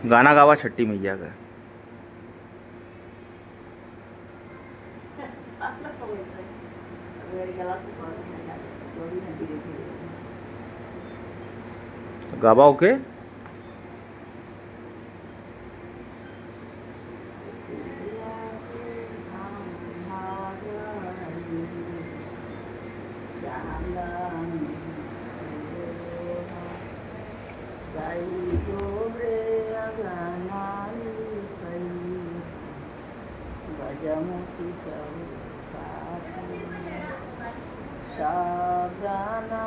गाना गावा छठी मैया का। गावा ओके। साबराना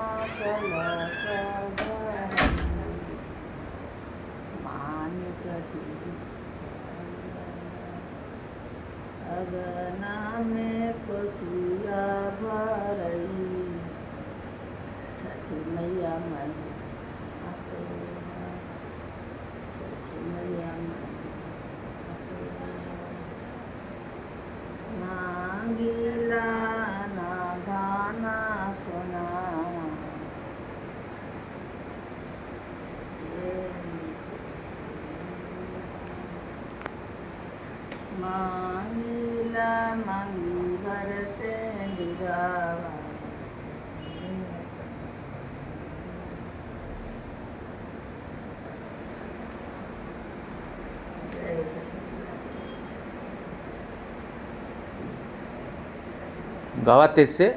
मान कटी अगना में पसुया भरई छठी मैया मन छठी मैया मांगीला ना गाना सुना मांगीला मांगी भर से दिगावा गावा तेज से।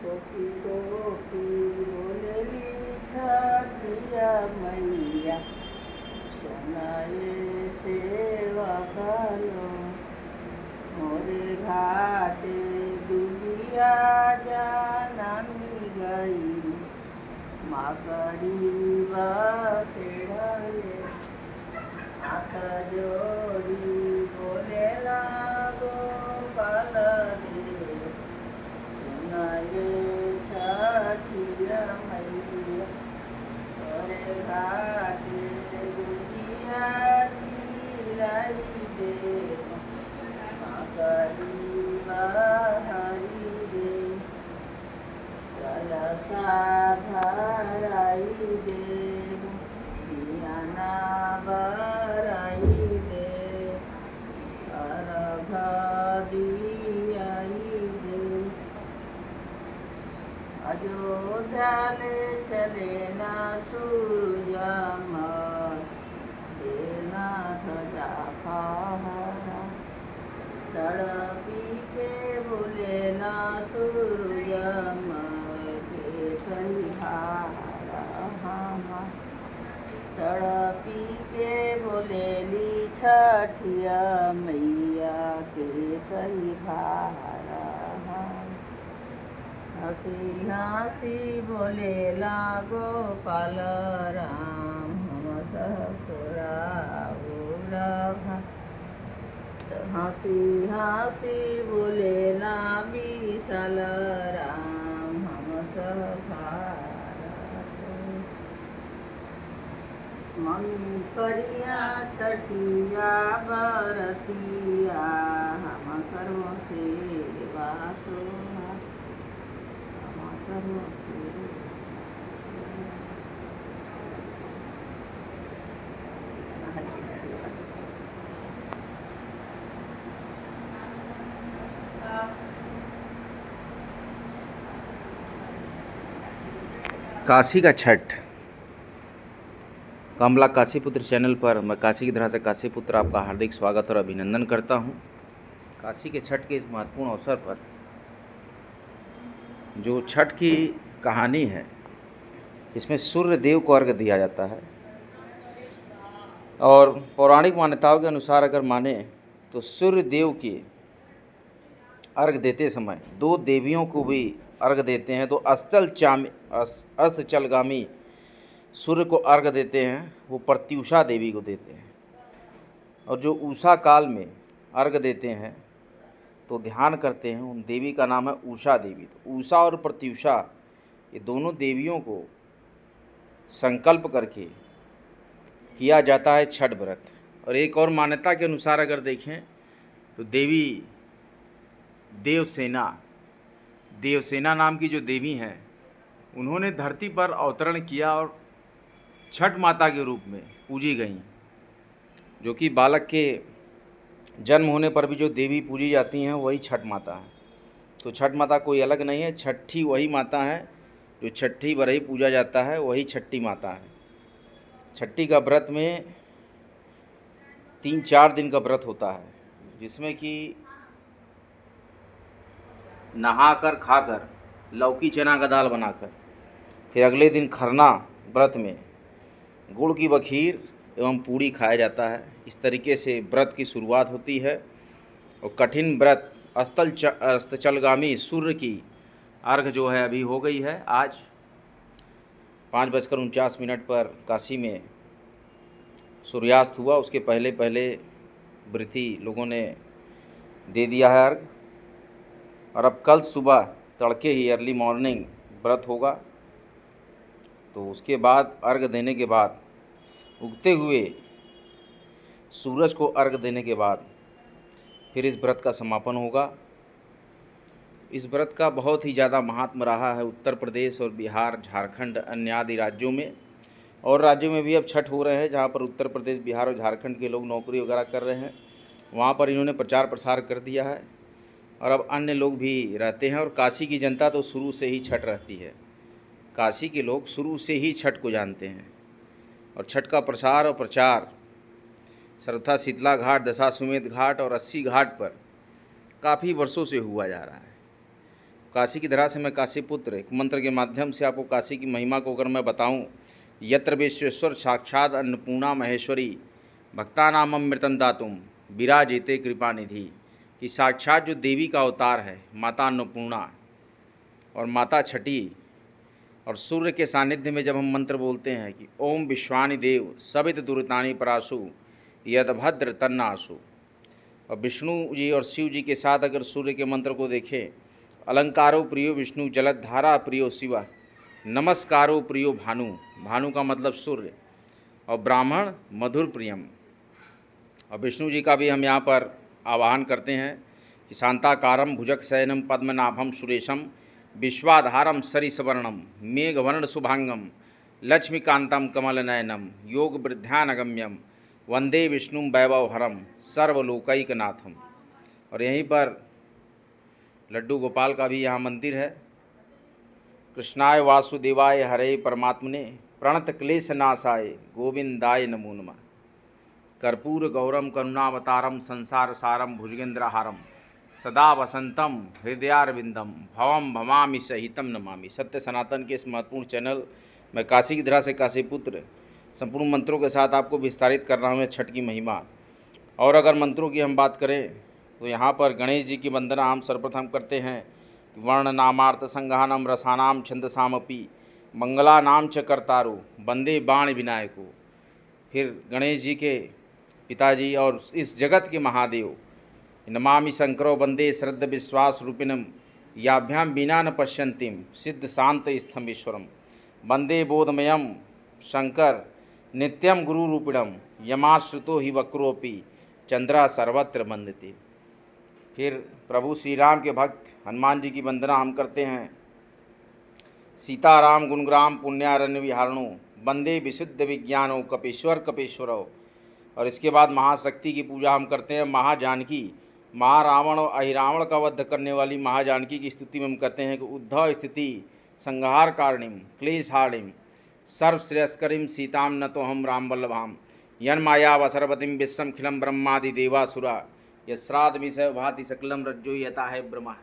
गोपी गोपी बोलेली छठिया मैया सुनाए सेवा करो मोरे घाटे दुबिया जानमी गई माँ गरीबा से ढले हाथ जोड़ी बोले लागो पाल दे सुनाए छठिया मैया तोरे घाटे दुबिया छिलाई दे माँ गरीबा हरी दे कलसा भराई दे दियाना बराई दे अर्घ दियाई दे अयोध्या ले चले ना सूरज मल देना ध्वजा फहरा तड़पी के बोले ना सूरज मल के सहिहारा तड़पी के बोलेली छठिया मैया के सहिहारा हंसी हंसी बोलेला गोपाल राम हम सतुरा हंसी हंसी बोलेला विशाल राम हम सभारत मम्मी करिया छठिया बरतिया हम करो सेवा तो हम करो काशी का छठ। कमला काशीपुत्र चैनल पर मैं काशी की तरह से काशीपुत्र आपका हार्दिक स्वागत और अभिनंदन करता हूं। काशी के छठ के इस महत्वपूर्ण अवसर पर जो छठ की कहानी है, इसमें सूर्य देव को अर्घ्य दिया जाता है और पौराणिक मान्यताओं के अनुसार अगर माने तो सूर्य देव के अर्घ्य देते समय दो देवियों को भी अर्घ्य देते हैं। तो अस्ताचलगामी सूर्य को अर्घ्य देते हैं, वो प्रत्यूषा देवी को देते हैं। और जो उषा काल में अर्घ्य देते हैं तो ध्यान करते हैं, उन देवी का नाम है उषा देवी। तो उषा और प्रत्यूषा ये दोनों देवियों को संकल्प करके किया जाता है छठ व्रत। और एक और मान्यता के अनुसार अगर देखें तो देवी देवसेना नाम की जो देवी हैं, उन्होंने धरती पर अवतरण किया और छठ माता के रूप में पूजी गई, जो कि बालक के जन्म होने पर भी जो देवी पूजी जाती हैं वही छठ माता है। तो छठ माता कोई अलग नहीं है, छठी वही माता है जो छठी बरही पूजा जाता है, वही छठी माता है। छठी का व्रत में 3-4 दिन का व्रत होता है, जिसमें कि नहाकर खाकर लौकी चना का दाल बनाकर फिर अगले दिन खरना व्रत में गुड़ की बखीर एवं पूड़ी खाया जाता है। इस तरीके से व्रत की शुरुआत होती है। और कठिन व्रत अस्ताचलगामी सूर्य की अर्घ जो है अभी हो गई है। आज 5:49 पर काशी में सूर्यास्त हुआ, उसके पहले पहले व्रती लोगों ने दे दिया है अर्घ। और अब कल सुबह तड़के ही अर्ली मॉर्निंग व्रत होगा। तो उसके बाद अर्घ देने के बाद, उगते हुए सूरज को अर्घ देने के बाद फिर इस व्रत का समापन होगा। इस व्रत का बहुत ही ज़्यादा महात्म रहा है उत्तर प्रदेश और बिहार, झारखंड, अन्य आदि राज्यों में। और राज्यों में भी अब छठ हो रहे हैं, जहाँ पर उत्तर प्रदेश, बिहार और झारखंड के लोग नौकरी वगैरह कर रहे हैं, वहाँ पर इन्होंने प्रचार प्रसार कर दिया है। और अब अन्य लोग भी रहते हैं। और काशी की जनता तो शुरू से ही छठ रहती है। काशी के लोग शुरू से ही छठ को जानते हैं। और छठ का प्रसार और प्रचार सर्वथा शीतला घाट, दशाश्वमेध घाट और 80 घाट पर काफ़ी वर्षों से हुआ जा रहा है। काशी की धरा से मैं काशीपुत्र एक मंत्र के माध्यम से आपको काशी की महिमा को अगर मैं बताऊं, यत्र विश्वेश्वर साक्षात अन्नपूर्णा महेश्वरी भक्तानाम अमृतं दातुम विराजिते कृपा निधि, कि साक्षात जो देवी का अवतार है माता अन्नपूर्णा और माता छठी और सूर्य के सानिध्य में जब हम मंत्र बोलते हैं कि ओम विश्वानि देव सवित दुरितानि परासु यदभद्र तन्नासु, और विष्णु जी और शिव जी के साथ अगर सूर्य के मंत्र को देखें, अलंकारो प्रियो विष्णु जलधारा प्रियो शिवा नमस्कारो प्रियो भानु, भानु का मतलब सूर्य, और ब्राह्मण मधुर प्रियम। और विष्णु जी का भी हम यहाँ पर आवाहन करते हैं कि शांताकारम भुजगशयनम पद्मनाभम सुरेशम विश्वाधारम सरिसवर्णम मेघवर्ण शुभांगम लक्ष्मीकांतम कमलनयनम योग वृद्ध्यानगम्यम वंदे विष्णुम वैभवहरम सर्वलोकैकनाथम। और यहीं पर लड्डू गोपाल का भी यहाँ मंदिर है। कृष्णाय वासुदेवाय हरे परमात्मने प्रणत क्लेशनाशाय गोविंदाय नमो नमः। कर्पूर गौरम करुणावतारम संसार सारम भुजगेंद्रहारम सदा वसंतम हृदयारविंदम भवम भवामी सहितम नमामि। सत्य सनातन के इस महत्वपूर्ण चैनल मैं काशी की धरा से काशीपुत्र संपूर्ण मंत्रों के साथ आपको विस्तारित कर रहा हूँ छठ की महिमा। और अगर मंत्रों की हम बात करें तो यहाँ पर गणेश जी की वंदना हम सर्वप्रथम करते हैं। वर्ण नामार्थ संघानम रसानाम छंदसामपि मंगलानाम च कर्तारु वंदे बाण विनायको। फिर गणेश जी के पिताजी और इस जगत के महादेव नमामि शंकरो वंदे श्रद्ध विश्वास रूपिणम याभ्याम बिना न पश्यंतीम सिद्ध शांत स्थम ईश्वरम वंदे बोधमयम शंकर नित्यम गुरु रूपिणम यमाश्रुतो ही वक्रोपि चंद्रा सर्वत्र वंदते। फिर प्रभु श्री राम के भक्त हनुमान जी की वंदना हम करते हैं। सीताराम गुणग्राम पुण्यारण्य विहारणो वंदे विशुद्ध विज्ञानो कपीश्वर कपीश्वरो। और इसके बाद महाशक्ति की पूजा हम करते हैं। महाजानकी, महारावण और अहिरावण का वध करने वाली महाजानकी की स्तुति में हम कहते हैं कि उद्धव स्थिति संहार कारणिम क्लेशहारिणीम सर्वश्रेयस्करीम सीताम न तो हम राम वल्लभाम यन्मायावसरवतीम विश्वम खिलम ब्रह्मादि देवासुरा यश्राद्ध विषय भाति सकलम रज्जो यथा है ब्रह्मा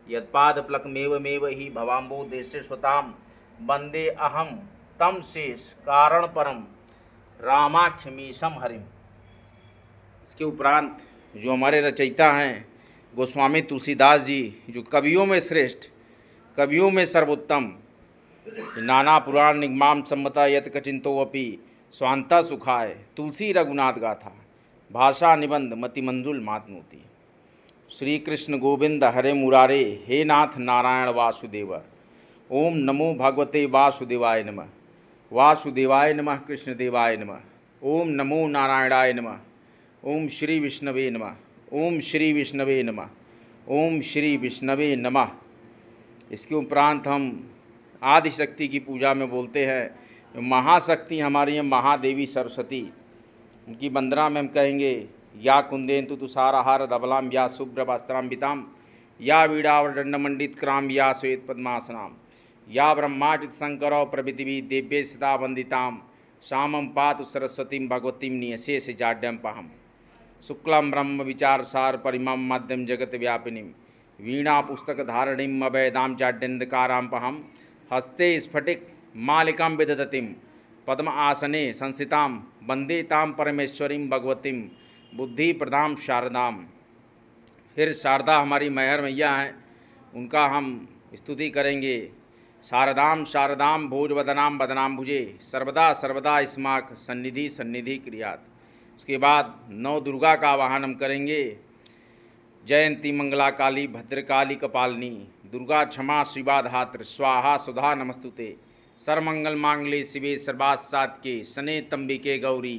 यत्पाद प्लकमेव ही भवाम्बो देशे स्वताम वंदे अहम तम शेष कारण परम रामाख्यमीशम हरिम। इसके उपरांत जो हमारे रचयिता हैं गोस्वामी तुलसीदास जी, जो कवियों में श्रेष्ठ, कवियों में सर्वोत्तम, नाना पुराण निगमाम सम्मता यत कचिंतो अपि स्वांता सुखाय तुलसी रघुनाथ गाथा भाषा निबंध मति मंजुल मातनोती। श्री कृष्ण गोविंद हरे मुरारे हे नाथ नारायण वासुदेव। ओम नमो भगवते वासुदेवाय नमः। वासुदेवाय नमः कृष्णदेवाय नमः। ओम नमो नारायणाय नमः। ओम श्री विष्णवे नमः। ओम श्री विष्णवे नमः। ओम श्री विष्णवे नमः। इसके उपरांत हम आदिशक्ति की पूजा में बोलते हैं महाशक्ति हमारी है महादेवी सरस्वती, उनकी वंदना में हम कहेंगे या कुंदेन्तु तुषारहार धवलाम या शुभ्र वस्त्रान्विताम या वीणावदंडमंडित क्राम या श्वेत पद्मासनाम या ब्रह्माचित शंकरौ प्रभृति दिव्य सदा वंदिताम श्यामं पातु सरस्वतीं भगवतीं नियशेष जाड्यम पहम शुक्लम ब्रह्म विचार सार परिमम मध्यम जगत व्यापिनीं वीणा पुस्तक धारणीम अभयदाम जाड्यंधकाराम पहम हस्ते स्फटिक मालिकां विदधतीं पद्म आसने संस्थितां वंदे तां परमेश्वरीं भगवतीं बुद्धि प्रदाम शारदाम। फिर शारदा हमारी मैहर मैया हैं, उनका हम स्तुति करेंगे। शारदाम शारदाम भोजवदनाम वदनाम भुजे सर्वदा सर्वदा स्माक सन्निधि सन्निधि क्रियात। उसके बाद नौ दुर्गा का आवाहन हम करेंगे। जयंती मंगला काली भद्रकाली कपालिनी दुर्गा क्षमा शिवा धात्र स्वाहा सुधा नमस्तुते सर्वमंगल मांगले शिवे सर्वात् सात्के शने तंबिके गौरी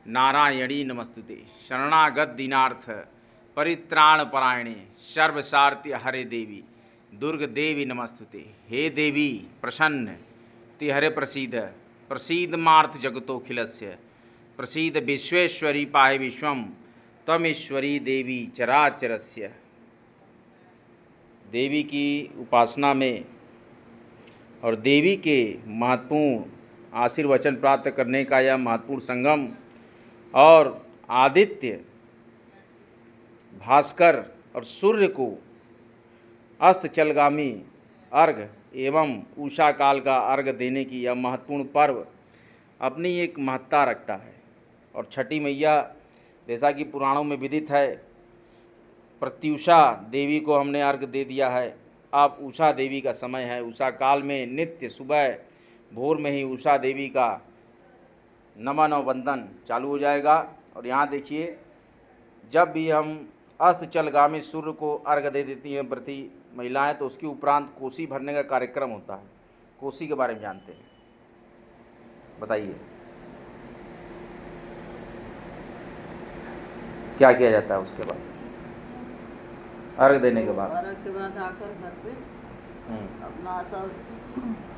नारायणी नमस्तुते शरणागत दीनार्थ परित्राण परायणे सर्वसारथि हरे देवी दुर्ग देवी नमस्तुते। हे देवी प्रसन्न तिहरे प्रसीद प्रसीद मार्थ जगतोखिलस्य प्रसीद विश्वेश्वरी पाहे विश्वम तमेश्वरी देवी चराचरस्य। देवी की उपासना में और देवी के महत्वपूर्ण आशीर्वचन प्राप्त करने का यह महत्वपूर्ण संगम और आदित्य भास्कर और सूर्य को अस्ताचलगामी अर्घ एवं उषा काल का अर्घ देने की यह महत्वपूर्ण पर्व अपनी एक महत्ता रखता है। और छठी मैया जैसा कि पुराणों में विदित है, प्रत्युषा देवी को हमने अर्घ दे दिया है। अब उषा देवी का समय है। उषा काल में नित्य सुबह भोर में ही उषा देवी का नमन और वंदन चालू हो जाएगा। और यहाँ देखिए, जब भी हम अस्ताचलगामी सूर्य को अर्घ दे देती हैं व्रती महिलाएं, तो उसके उपरांत कोसी भरने का कार्यक्रम होता है। कोसी के बारे में जानते हैं, बताइए क्या किया जाता है उसके बाद? अर्घ देने के बाद अर्घ के बाद आकर घर पे अपना सब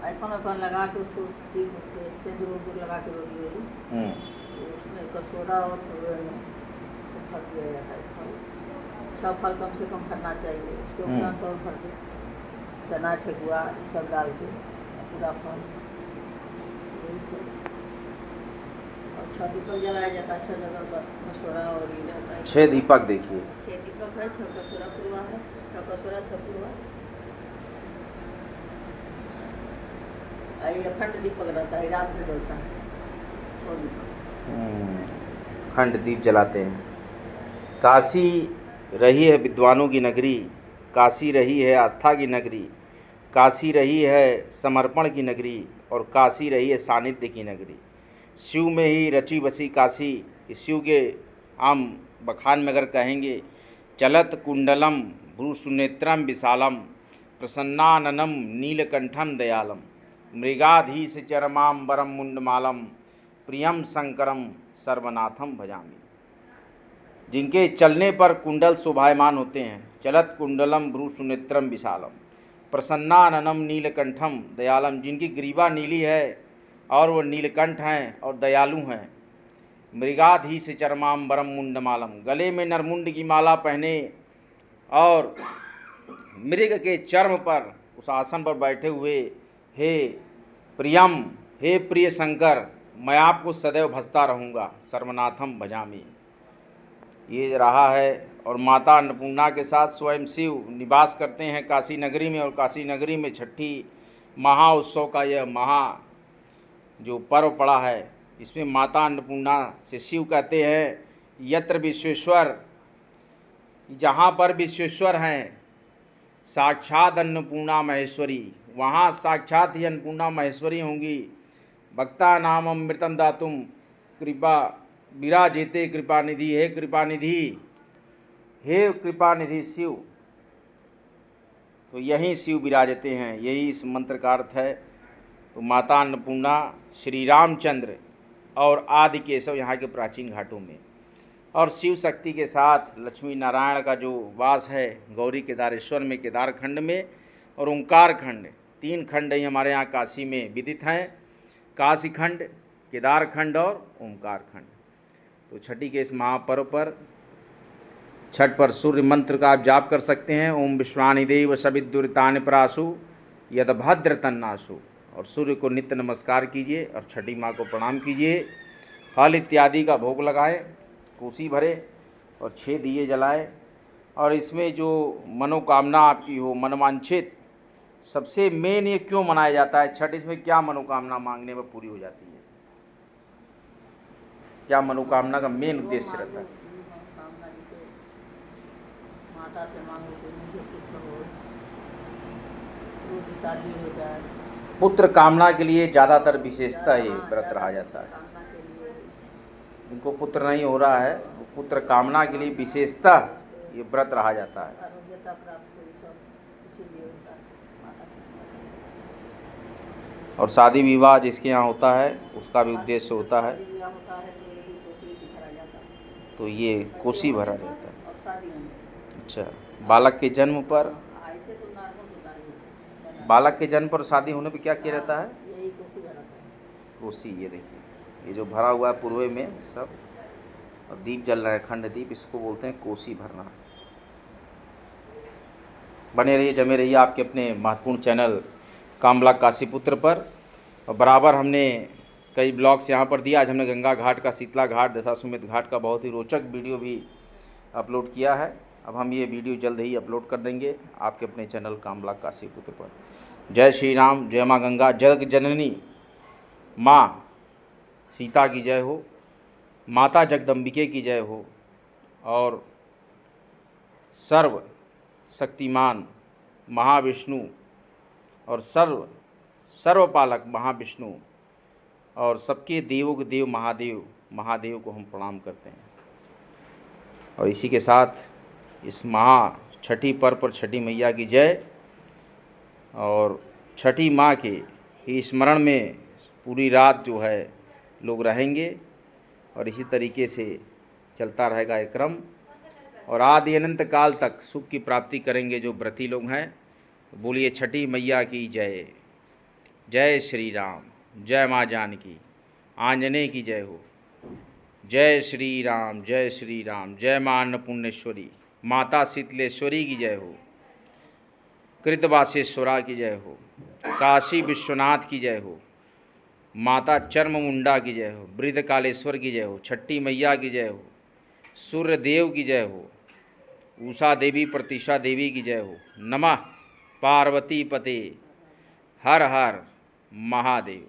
आइकन लगा के उसको ठीक से सिंदूर उंदूर लगा के रोटी वोटी उसमें कसोड़ा और फल दिया जाता है। फल 6 फल कम से कम खाना चाहिए। उसके उपरांत और फल चना ठेकुआ ये सब डाल के पूरा फल यही सब। और 6 दीपक जलाया जाता है। 6 जगह पर कसोड़ा और ये रहता है। 6 दीपक देखिए, 6 दीपक है, 6 कसोड़ा पुरवा है, 6 कसोड़ा 6 पुरवा। ये अखंड दीपक रहता है, रात में जलता है 6 दीपक। खंड दीप जलाते हैं। काशी रही है विद्वानों की नगरी, काशी रही है आस्था की नगरी, काशी रही है समर्पण की नगरी और काशी रही है सानिध्य की नगरी। शिव में ही रची बसी काशी। शिव के हम बखान में अगर कहेंगे, चलत कुंडलम भ्रूसुनेत्रम विशालम प्रसन्नाननम नीलकंठम दयालम मृगाधीश चरमांबरम मुंडमालम प्रियम शंकरम सर्वनाथम भजामि। जिनके चलने पर कुंडल शोभायमान होते हैं। चलत कुंडलम भ्रूसुनेत्रम विशालम प्रसन्नाननम नीलकंठम दयालम, जिनकी ग्रीवा नीली है और वो नीलकंठ हैं और दयालु हैं। मृगाधीश चरमांबरम मुंडमालम, गले में नरमुंड की माला पहने और मृग के चर्म पर उस आसन पर बैठे हुए, हे प्रियम, हे प्रिय शंकर, मैं आपको सदैव भजता रहूँगा, सर्वनाथम भजामि। ये रहा है। और माता अन्नपूर्णा के साथ स्वयं शिव निवास करते हैं काशी नगरी में। और काशी नगरी में छठी महाउत्सव का यह जो पर्व पड़ा है, इसमें माता अन्नपूर्णा से शिव कहते हैं, यत्र विश्वेश्वर, जहाँ पर विश्वेश्वर हैं, साक्षात अन्नपूर्णा महेश्वरी, वहाँ साक्षात ही अन्नपूर्णा महेश्वरी होंगी। भक्ता नाम अमृतम दातुम कृपा विराजेते कृपानिधि। हे कृपानिधि, हे कृपानिधि शिव, तो यहीं शिव विराजते हैं। यही इस मंत्र का अर्थ है। तो माता अन्नपूर्णा, श्री रामचंद्र और आदि केशव यहाँ के प्राचीन घाटों में, और शिव शक्ति के साथ लक्ष्मी नारायण का जो वास है गौरी केदारेश्वर में, केदार खंड में और ओंकार खंड, 3 खंड ही हमारे यहाँ काशी में विदित हैं। काशी खंड, केदार खंड और ओमकार खंड। तो छठी के इस महापर्व पर, छठ पर सूर्य मंत्र का आप जाप कर सकते हैं। ओम विश्वानि देव सविदुरितानि प्रासु यद भद्र तन्नासु। और सूर्य को नित्य नमस्कार कीजिए और छठी माँ को प्रणाम कीजिए। फल इत्यादि का भोग लगाएं, कोसी भरे और 6 दिए जलाएं। और इसमें जो मनोकामना आपकी हो, मनवांछित, सबसे मेन ये क्यों मनाया जाता है छठ, इसमें क्या मनोकामना मांगने में पूरी हो जाती है, क्या मनोकामना का मेन उद्देश्य रहता है? मनोकामना जैसे माता से मांगो कि मुझे पुत्र हो, रोटी शादी हो जाए, पुत्र कामना के लिए ज़्यादातर विशेषता ये व्रत रहा जाता है। कामना के लिए जिनको पुत्र नहीं हो रहा है, वो पुत्र कामना के लिए विशेषता ये व्रत रहा जाता है। आरोग्यता प्राप्त हो, सब इसीलिए होता है माता से। और शादी विवाह जिसके यहाँ होता है उसका भी उद्देश्य होता है, शादी ब्याह होता है तो यही कोसी से भरा जाता है। तो ये कोसी भरा रहता है। और शादी में अच्छा, बालक के जन्म पर, ऐसे तो नॉर्मल होता है, बालक के जन्म पर शादी होने पर क्या किया रहता है? यही कोसी भरा था। कोसी, ये देखिए ये जो भरा हुआ है पूर्वे में सब, और दीप जल रहा है, खंड दीप, इसको बोलते हैं कोसी भरना। बने रहिए, जमे रहिए आपके अपने महत्वपूर्ण चैनल कामला काशीपुत्र पर। और बराबर हमने कई ब्लॉग्स यहाँ पर दिया। आज हमने गंगा घाट का, शीतला घाट, दशाश्वमेध घाट का बहुत ही रोचक वीडियो भी अपलोड किया है। अब हम ये वीडियो जल्द ही अपलोड कर देंगे आपके अपने चैनल कामला काशीपुत्र पर। जय श्री राम, जय माँ गंगा, जगत जननी माँ सीता की जय हो, माता जगदम्बिके की जय हो, और सर्व शक्तिमान महाविष्णु और सर्वपालक महाविष्णु और सबके देवों के देव महादेव को हम प्रणाम करते हैं। और इसी के साथ इस छठी पर्व पर छठी मैया की जय। और छठी माँ के ही स्मरण में पूरी रात जो है लोग रहेंगे और इसी तरीके से चलता रहेगा ये क्रम, और आदि अनंत काल तक सुख की प्राप्ति करेंगे जो व्रती लोग हैं। तो बोलिए छठी मैया की जय। जय श्री राम, जय माँ जानकी, आंजनेय की जय हो। जय श्री राम, जय श्री राम, जय माँ अन्नपूर्णेश्वरी, माता शीतलेश्वरी की जय हो, कृतवासेश्वरा की जय हो, काशी विश्वनाथ की जय हो, माता चर्ममुंडा की जय हो, बृहदकालेश्वर की जय हो, छठी मैया की जय हो, सूर्य देव की जय हो, उषा देवी प्रतिशा देवी की जय हो। नमः पार्वती पते, हर हर महादेव।